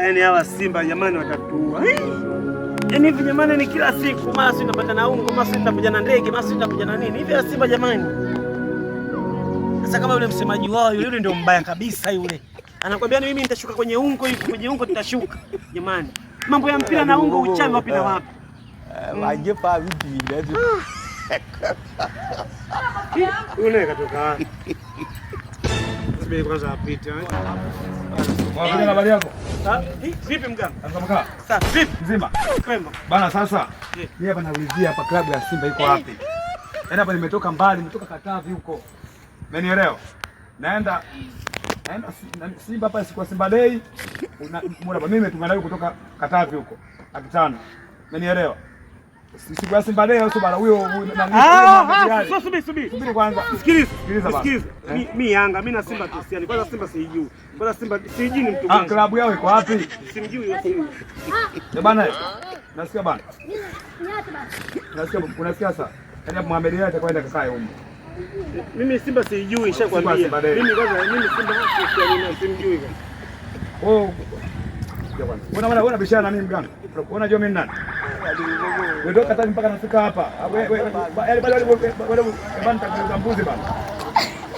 Yaani hawa Simba jamani watatua. Yaani hivi jamani ni kila siku mara si napata na ungo, mara si nitakuja na ndege, mara si nitakuja na nini. Hivi Simba jamani. Sasa kama yule msemaji wao yule ndio mbaya kabisa yule. Anakuambia mimi nitashuka kwenye ungo hivi, kwenye ungo nitashuka. Jamani. Mambo ya mpira na ungo uchawi wapi na wapi? Waje pa vipi ndio. Yule katoka wapi? Subiri kwanza apite. Wapi habari yako? Vipi mganga? Mganga. Sasa vipi? Mzima. Kwema. Bana sasa. Mimi hapa naulizia hapa klabu ya Simba iko wapi? Yaani hapa nimetoka mbali, nimetoka Katavi huko. Umenielewa? Naenda Simba hapa siku ya Simba Day. Mbona mimi nimetumana kutoka Katavi huko. Akitano. Umenielewa? Siku ya Simba Day sio bana huyo sio subiri kwanza. Sikiliza. Mimi Yanga, mimi na Simba Kristiani. Kwanza Simba sijui. Kwanza Simba sijui ni mtu gani. Klabu yao iko wapi? Simjui wewe. Bana. Nasikia bana. Unasikia sasa? Yaani Mohamed yeye atakwenda kakae huko. Mimi Simba sijui, nishakwambia. Mimi kwanza Simba Kristiani simjui kwanza. Oh. Unaona bishana na mimi mganga. Unajua mimi nani? Ndio Katavi mpaka nafika hapa. Yaani bado bado mbuzi bana.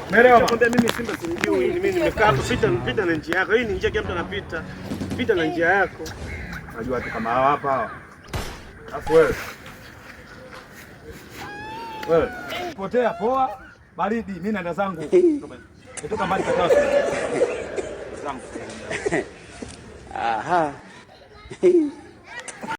Umeelewa? Nakwambia mimi Simba simjui. Mimi nimekaa hapo pita na njia yako. Hii ni njia kila mtu anapita. Pita na njia yako. Unajua tu kama hawa hapa. Alafu wewe. Potea poa, baridi, mimi naenda zangu. Nitoka mbali Katavi. Zangu. Aha.